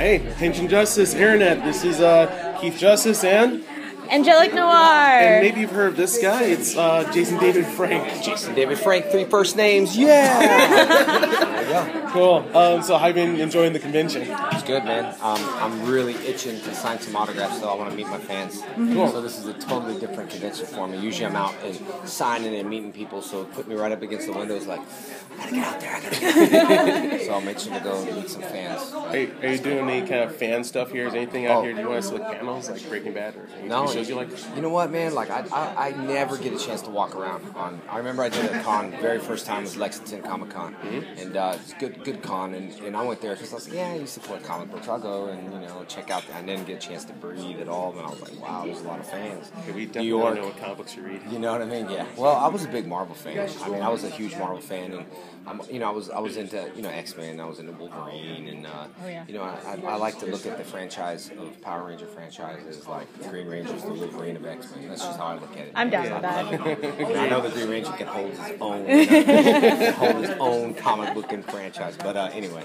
Hey, Henshin Justice, Internet. This is Keith Justice and Angelic Noir. And maybe you've heard of this guy. It's Jason David Frank. Jason David Frank, 3 first names. Yeah. There you go. Cool. So how have you been enjoying the convention? It's good, man. I'm really itching to sign some autographs, so I want to meet my fans. Cool. So this is a totally different convention for me. Usually I'm out and signing and meeting people, so it put me right up against the windows like, I gotta get out there, I gotta get out there. So I'm itching to go and meet some fans. Hey, are you doing any kind of fan stuff here? Is anything out here? Do you want to see like panels like Breaking Bad or any shows you like? You know what, man? Like I never get a chance to walk around. I remember I did a con. Very first time was Lexington Comic Con, and it's good con. And I went there because I was like, yeah, you support comic books. I'll go and check out. I didn't get a chance to breathe at all, and I was like, wow, there's a lot of fans. Okay, we definitely know what comic books you read. You know what I mean? Yeah. Well, I was a big Marvel fan. I mean, I was a huge Marvel fan, and I was into X-Men. I was into Wolverine, and I like to look at the franchise of Power Ranger franchises like Green Ranger's the Wolverine of X-Men. That's just how I look at it. I'm down with that. And I know the Green Ranger can hold his own comic book and franchise. But anyway.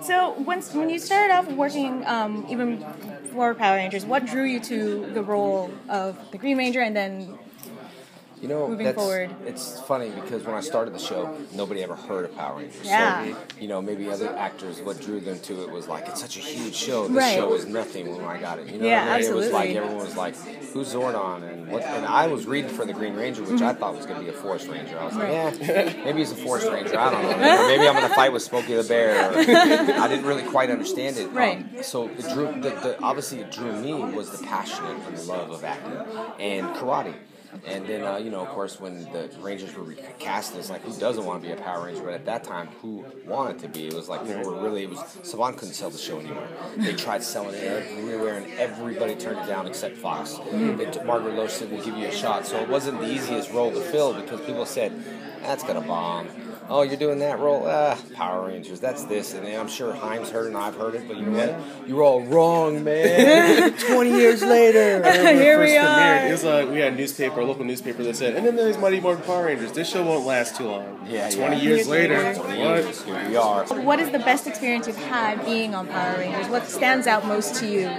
So when you started off working, even for Power Rangers, what drew you to the role of the Green Ranger, and then moving forward? It's funny because when I started the show, nobody ever heard of Power Rangers. Yeah. So, maybe other actors, what drew them to it was like, it's such a huge show. This show is nothing when I got it. Absolutely. It was like, everyone was like, who's Zordon? And I was reading for the Green Ranger, which I thought was going to be a Forest Ranger. I was like, maybe he's a Forest Ranger. I don't know. Maybe I'm going to fight with Smokey the Bear. I didn't really quite understand it. Right. So it drew, obviously it drew me was the passion and the love of acting and karate. And then, of course, when the Rangers were recast, it's like, who doesn't want to be a Power Ranger? But at that time, who wanted to be? It was like, people were really, Saban couldn't sell the show anymore. They tried selling it everywhere, and everybody turned it down except Fox. Margaret Loesch said, we'll give you a shot. So it wasn't the easiest role to fill because people said, that's going to bomb. Oh, you're doing that role? Power Rangers, that's this. And I'm sure Haim's heard it and I've heard it, but you know what? You were all wrong, man. 20 years later. Here we are. It was we had a local newspaper that said, and then there's Mighty Morphin Power Rangers. This show won't last too long. 20 years later. 20 years, here we are. What is the best experience you've had being on Power Rangers? What stands out most to you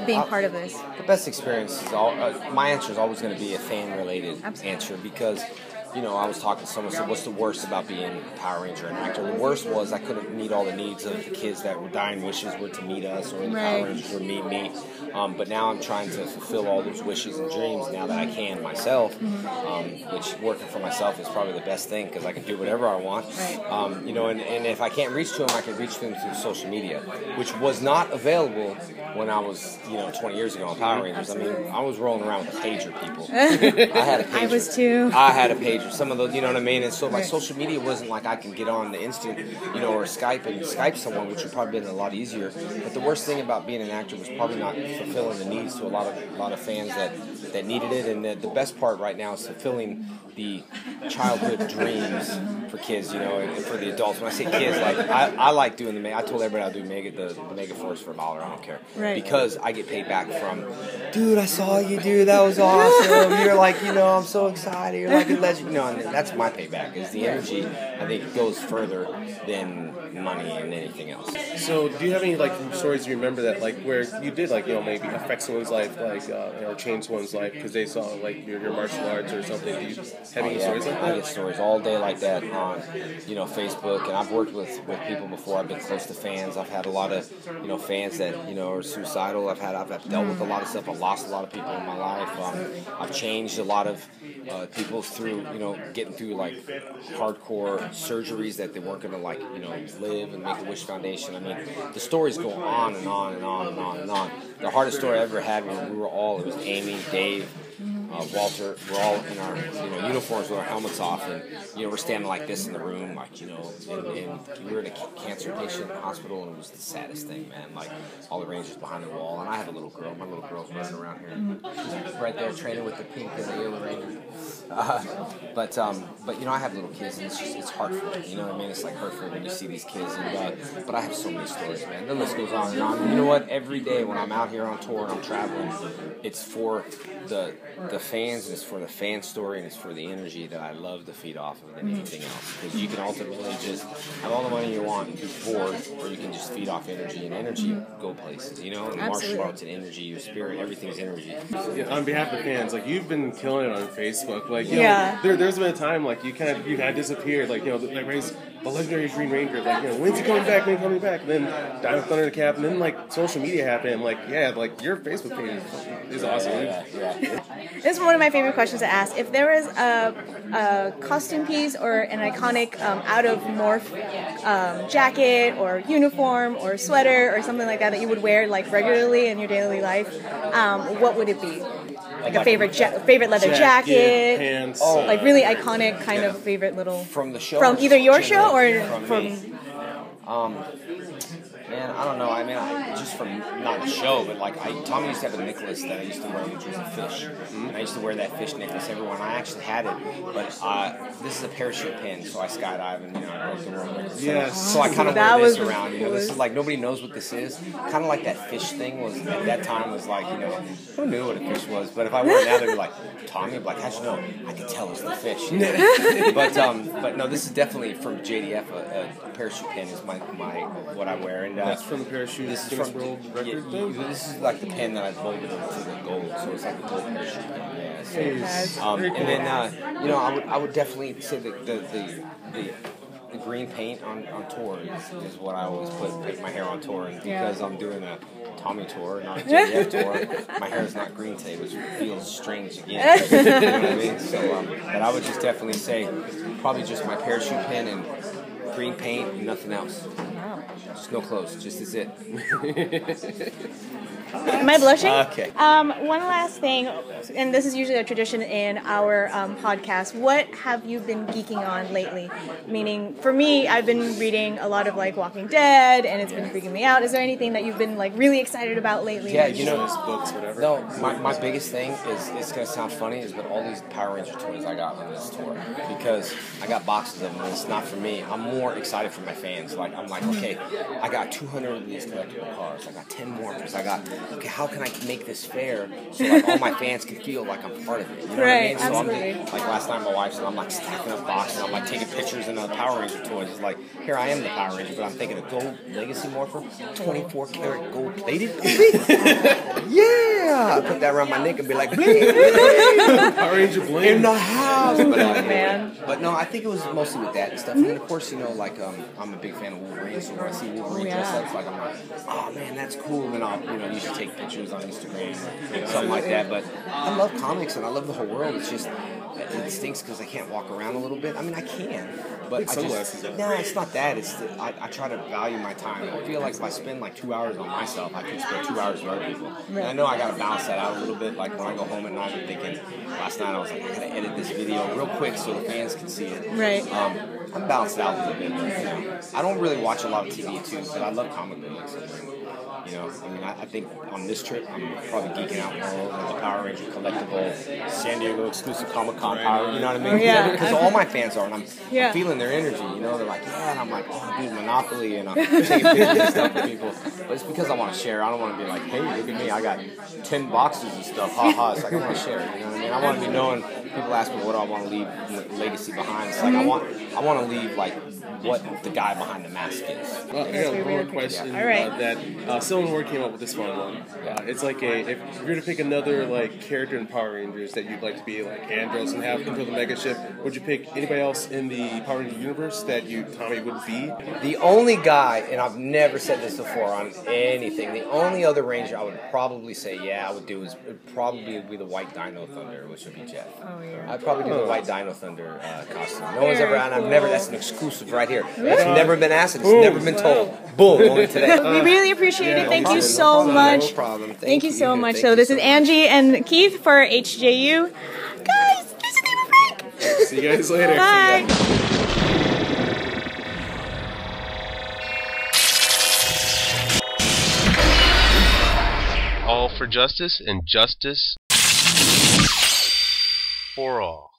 being part of this? The best experience is my answer is always going to be a fan-related answer because I was talking to someone, said, what's the worst about being a Power Ranger and actor? The worst was I couldn't meet all the needs of the kids that were dying wishes were to meet us, or the Power Rangers were meet me. But now I'm trying to fulfill all those wishes and dreams now that I can myself, which working for myself is probably the best thing because I can do whatever I want. And if I can't reach to them, I can reach to them through social media, which was not available when I was, 20 years ago on Power Rangers. I mean, I was rolling around with a pager, people. I had a pager. I was too. I had a pager. Some of those, you know what I mean? And so, social media wasn't like I can get on the instant, or Skype and Skype someone, which would probably been a lot easier. But the worst thing about being an actor was probably not fulfilling the needs to a lot of fans that needed it. And the best part right now is fulfilling the childhood dreams for kids, and for the adults. When I say kids, I like doing I told everybody I'll do the Mega Force for $1. I don't care. Because I get paid back from, dude, I saw you, dude, that was awesome. You're like, I'm so excited. You're like a legend. And that's my payback, is the energy, I think, goes further than money and anything else. So do you have any stories you remember that where you did maybe affect someone's life, or change someone's life because they saw your martial arts or something? Do you have any stories like that? I get stories all day like that on Facebook, and I've worked with people before. I've been close to fans. I've had a lot of fans that are suicidal. I've dealt with a lot of stuff. I've lost a lot of people in my life. I've changed a lot of people through getting through hardcore surgeries that they weren't going to live, and Make-A-Wish Foundation. I mean, the stories go on and on and on and on and on. The hardest story I ever had when it was Amy, Dave, Walter, we're all in our uniforms with our helmets off, and we're standing like this in the room, and we were in a cancer patient hospital, and it was the saddest thing, man. All the Rangers behind the wall, and I have a little girl. My little girl's running around here, she's right there training with the pink and the yellow Ranger. But you know, I have little kids, and it's hurtful. You know what I mean? It's like hurtful when you see these kids. And but I have so many stories, man. The list goes on and on. You know what? Every day when I'm out here on tour and I'm traveling, it's for the fans, and it's for the fan story, and it's for the energy that I love to feed off of than anything else. Because you can ultimately just have all the money you want and be bored, or you can just feed off energy, and energy go places. You know, and martial arts and energy, your spirit, everything's energy. Yeah, on behalf of the fans, like you've been killing it on Facebook. Like, you know, there's been a time like you had disappeared. Like, you know, like raised the legendary Green Ranger. Like, you know, when's he coming back? When he coming back? And then Diamond Thunder the Cap, and then like social media happened. And, like, yeah, like your Facebook page is awesome. Yeah. This is one of my favorite questions to ask. If there was a costume piece or an iconic out of morph jacket or uniform or sweater or something like that that you would wear like regularly in your daily life, what would it be? Like a favorite leather jacket, pants, like really iconic kind of favorite little from the show, from either your show or from Man, I don't know. I mean, just from not the show, but like Tommy used to have a necklace that I used to wear, which was a fish. And I used to wear that fish necklace everywhere. And I actually had it, but this is a parachute pin, so I skydive and I broke the world record. Yes. So I kind of wear this around. You know, this is like nobody knows what this is. Kind of like that fish thing was at that time was like, you know, who knew what a fish was? But if I wore it now, they'd be like, Tommy, I'd be like, how'd you know? I could tell it's the fish. You know? But no, this is definitely from JDF. A parachute pin is my what I wear, and that's from the parachute. This is from world record thing. This is like the pin that I molded into the gold, so it's like a gold parachute pin. Yeah. So, and then you know, I would definitely say the green paint on tour is what I always put my hair on tour, and because I'm doing a Tommy tour, not a JDF tour, my hair is not green today, which feels strange again. You know what I mean? So, but I would just definitely say probably just my parachute pin and green paint and nothing else. Just no clothes, just is it. Am I blushing? Okay. One last thing, and this is usually a tradition in our podcast. What have you been geeking on lately? Meaning, for me, I've been reading a lot of like Walking Dead, and it's been freaking me out. Is there anything that you've been like really excited about lately? Yeah, you know, books, whatever. No, my biggest thing is, it's gonna sound funny, is but all these Power Ranger toys I got on this tour, because I got boxes of them. And it's not for me. I'm more excited for my fans. Like I'm like, okay, I got 200 of these collectible cars. I got 10 more because I got. Okay, how can I make this fair so like all my fans can feel like I'm part of it? You know what I mean? So absolutely. I'm like last night my wife said I'm like stacking up boxes. I'm like taking pictures in the Power Ranger toys. It's like here I am the Power Ranger, but I'm thinking a gold legacy morpher, 24 karat gold plated. Yeah, I put that around my neck and be like bling, Power Ranger bling in the house. Man. But no, I think it was mostly with that and stuff. And then of course, you know, like I'm a big fan of Wolverine, so when I see Wolverine dressed up, it's like I'm like, oh man, that's cool. And I'll usually take pictures on Instagram or something like that. But I love comics and I love the whole world. It's just it stinks because I can't walk around a little bit. I mean, I can, but no, it's not that. It's I try to value my time. I feel like if I spend like 2 hours on myself, I can spend 2 hours with other people. And I know I got to balance that out a little bit. Like when I go home at night, I'm thinking. Last night I was like, I got to edit this video real quick so the fans can see it. Right. I'm balanced out a little bit. But, you know, I don't really watch a lot of TV too, but I love comic books. You know, I mean, I think on this trip, I'm probably geeking out more over the Power Ranger collectible, San Diego exclusive Comic-Con Power, you know what I mean? Yeah. Because all my fans are, and I'm feeling their energy, you know? They're like, yeah, and I'm like, oh, dude, Monopoly, and I'm taking pictures and stuff with people. But it's because I want to share. I don't want to be like, hey, look at me, I got 10 boxes and stuff, ha-ha. It's like, I want to share, you know what I mean? I want to be knowing, people ask me what do I want to leave legacy behind. It's like, I want to leave, like, what the guy behind the mask is. Well, I got one more question. All right. That Civil War came up with this fun one. It's like if you were to pick another like character in Power Rangers that you'd like to be like Andros and have control the mega ship, would you pick anybody else in the Power Ranger universe that Tommy would be? The only guy, and I've never said this before on anything, the only other Ranger I would probably say I would do would probably be the White Dino Thunder, which would be Jeff. Oh yeah. I'd probably do the White Dino Thunder costume. No one's ever, and I've never. That's an exclusive right here. It's never been asked. It's never been told. Boom, only today. We really appreciate it. Thank you so much. No problem. Thank you so much. So this is Angie and Keith for HJU. Guys, this is Neighbor Frank. See you guys later. Bye. All for justice and justice for all.